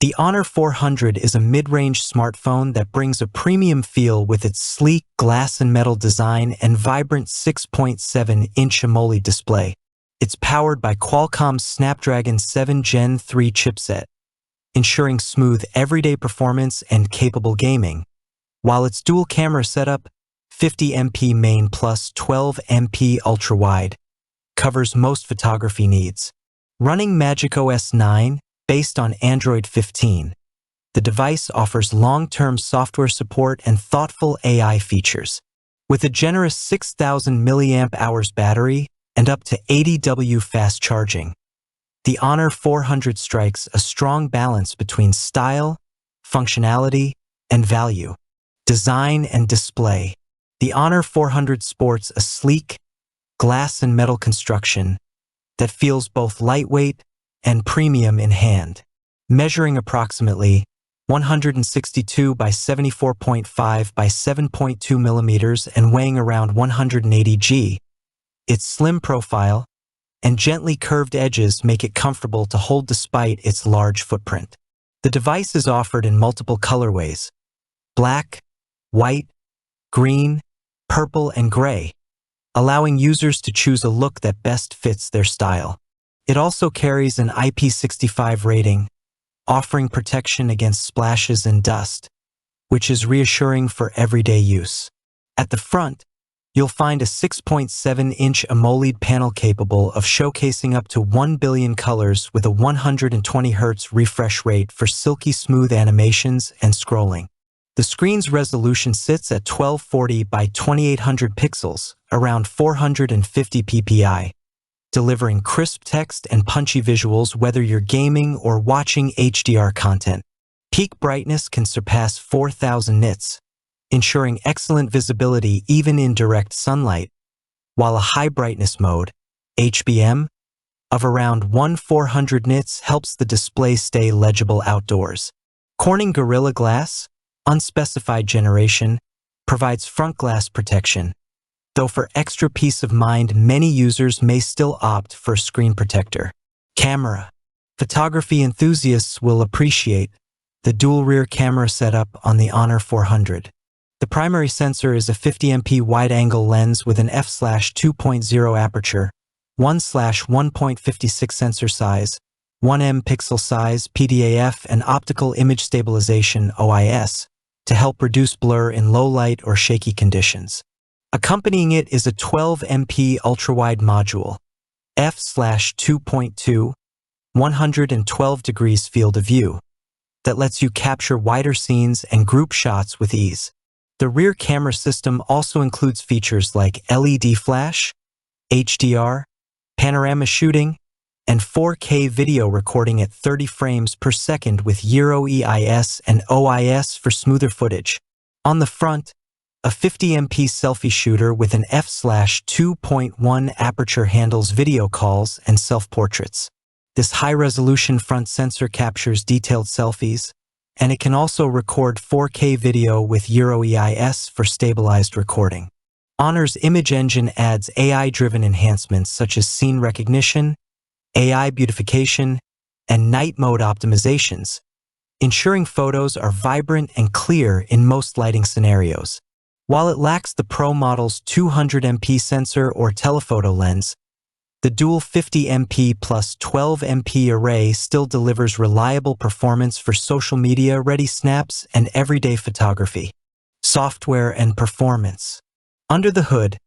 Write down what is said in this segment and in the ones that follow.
The Honor 400 is a mid-range smartphone that brings a premium feel with its sleek glass and metal design and vibrant 6.7-inch AMOLED display. It's powered by Qualcomm's Snapdragon 7 Gen 3 chipset, ensuring smooth everyday performance and capable gaming, while its dual-camera setup, 50MP main plus 12MP ultra-wide, covers most photography needs. Running MagicOS 9, based on Android 15, the device offers long-term software support and thoughtful AI features. With a generous 6,000 mAh battery and up to 80W fast charging, the Honor 400 strikes a strong balance between style, functionality, and value. Design and display. The Honor 400 sports a sleek, glass and metal construction that feels both lightweight and premium in hand. Measuring approximately 162 by 74.5 by 7.2 millimeters and weighing around 180 g, its slim profile and gently curved edges make it comfortable to hold despite its large footprint. The device is offered in multiple colorways: black, white, green, purple, and gray, allowing users to choose a look that best fits their style. It also carries an IP65 rating, offering protection against splashes and dust, which is reassuring for everyday use. At the front, you'll find a 6.7-inch AMOLED panel capable of showcasing up to 1 billion colors with a 120 Hz refresh rate for silky smooth animations and scrolling. The screen's resolution sits at 1240 by 2800 pixels, around 450 ppi, delivering crisp text and punchy visuals whether you're gaming or watching HDR content. Peak brightness can surpass 4,000 nits, ensuring excellent visibility even in direct sunlight, while a high brightness mode, HBM, of around 1400 nits helps the display stay legible outdoors. Corning Gorilla Glass, unspecified generation, provides front glass protection, though for extra peace of mind, many users may still opt for a screen protector. Camera. Photography enthusiasts will appreciate the dual rear camera setup on the Honor 400. The primary sensor is a 50MP wide-angle lens with an f/2.0 aperture, 1/1.56 sensor size, 1M pixel size PDAF, and optical image stabilization OIS to help reduce blur in low light or shaky conditions. Accompanying it is a 12MP ultra-wide module, f/2.2, 112 degrees field of view, that lets you capture wider scenes and group shots with ease. The rear camera system also includes features like LED flash, HDR, panorama shooting, and 4K video recording at 30 frames per second with Euro EIS and OIS for smoother footage. On the front, a 50MP selfie shooter with an f/2.1 aperture handles video calls and self-portraits. This high-resolution front sensor captures detailed selfies, and it can also record 4K video with Euro EIS for stabilized recording. Honor's image engine adds AI-driven enhancements such as scene recognition, AI beautification, and night mode optimizations, ensuring photos are vibrant and clear in most lighting scenarios. While it lacks the Pro model's 200MP sensor or telephoto lens, the dual 50MP plus 12MP array still delivers reliable performance for social media-ready snaps and everyday photography. Software and performance. Under the hood,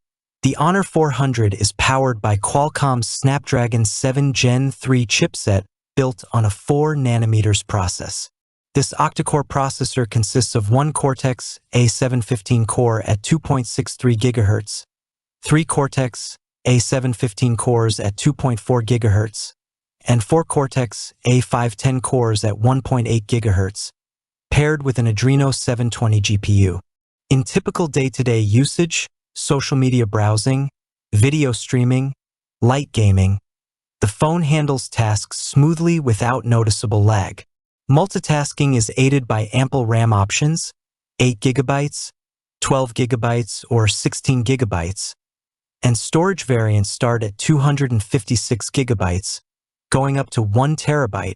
the Honor 400 is powered by Qualcomm's Snapdragon 7 Gen 3 chipset built on a 4nm process. This octa-core processor consists of one Cortex A715 core at 2.63 GHz, three Cortex A715 cores at 2.4 GHz, and four Cortex A510 cores at 1.8 GHz, paired with an Adreno 720 GPU. In typical day-to-day usage, social media browsing, video streaming, light gaming, the phone handles tasks smoothly without noticeable lag. Multitasking is aided by ample RAM options, 8 GB, 12 GB, or 16 GB, and storage variants start at 256 GB, going up to 1 TB,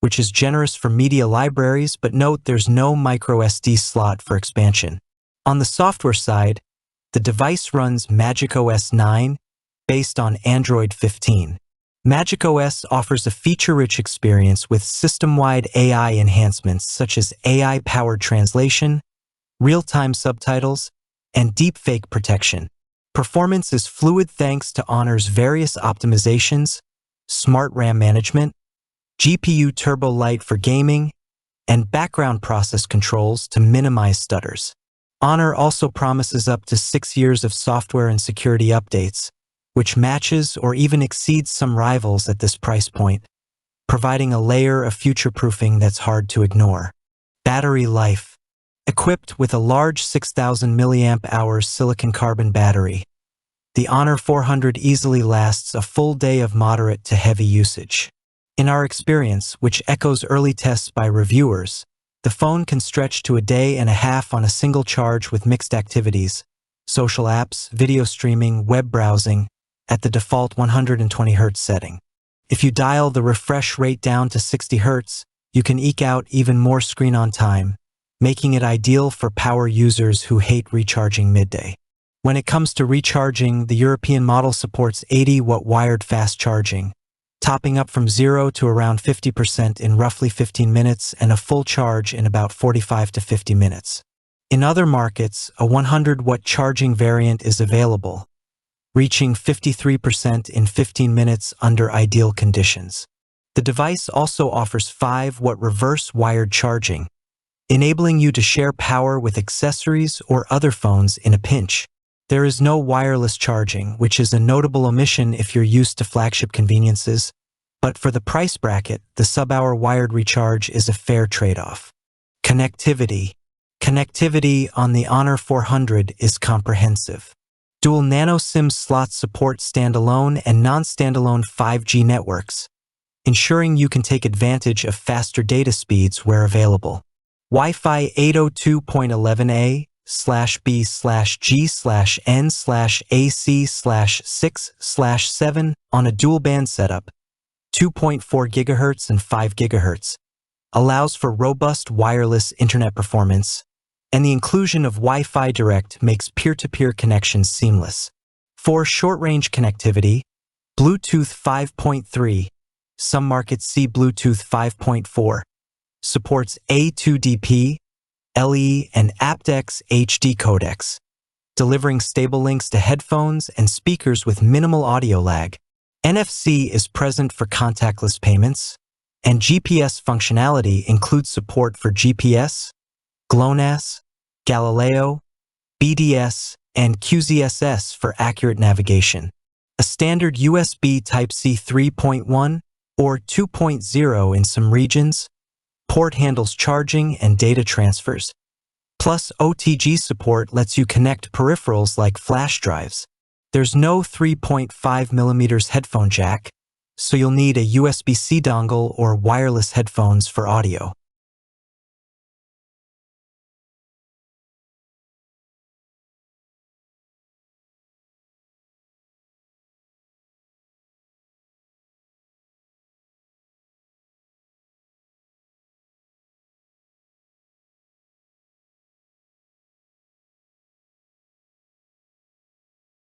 which is generous for media libraries, but note there's no microSD slot for expansion. On the software side, the device runs MagicOS 9 based on Android 15. MagicOS offers a feature-rich experience with system-wide AI enhancements such as AI-powered translation, real-time subtitles, and deepfake protection. Performance is fluid thanks to Honor's various optimizations, smart RAM management, GPU Turbo Lite for gaming, and background process controls to minimize stutters. Honor also promises up to 6 years of software and security updates, which matches or even exceeds some rivals at this price point, providing a layer of future-proofing that's hard to ignore. Battery life. Equipped with a large 6,000 mAh silicon carbon battery, the Honor 400 easily lasts a full day of moderate to heavy usage. In our experience, which echoes early tests by reviewers, the phone can stretch to a day and a half on a single charge with mixed activities, social apps, video streaming, web browsing, at the default 120 Hz setting. If you dial the refresh rate down to 60 Hz, you can eke out even more screen-on time, making it ideal for power users who hate recharging midday. When it comes to recharging, the European model supports 80-watt wired fast charging, topping up from 0 to around 50% in roughly 15 minutes and a full charge in about 45 to 50 minutes. In other markets, a 100-watt charging variant is available, reaching 53% in 15 minutes under ideal conditions. The device also offers 5-watt reverse wired charging, enabling you to share power with accessories or other phones in a pinch. There is no wireless charging, which is a notable omission if you're used to flagship conveniences, but for the price bracket, the sub-hour wired recharge is a fair trade-off. Connectivity. Connectivity on the Honor 400 is comprehensive. Dual nano SIM slots support standalone and non-standalone 5G networks, ensuring you can take advantage of faster data speeds where available. Wi-Fi 802.11a/b/g/n/ac/6/7 on a dual-band setup, 2.4 GHz and 5 GHz, allows for robust wireless internet performance, and the inclusion of Wi-Fi Direct makes peer-to-peer connections seamless. For short-range connectivity, Bluetooth 5.3, some markets see Bluetooth 5.4, supports A2DP, LE, and aptX HD codecs, delivering stable links to headphones and speakers with minimal audio lag. NFC is present for contactless payments, and GPS functionality includes support for GPS, GLONASS, Galileo, BDS, and QZSS for accurate navigation. A standard USB Type-C 3.1 or 2.0 in some regions, port handles charging and data transfers. Plus, OTG support lets you connect peripherals like flash drives. There's no 3.5mm headphone jack, so you'll need a USB-C dongle or wireless headphones for audio.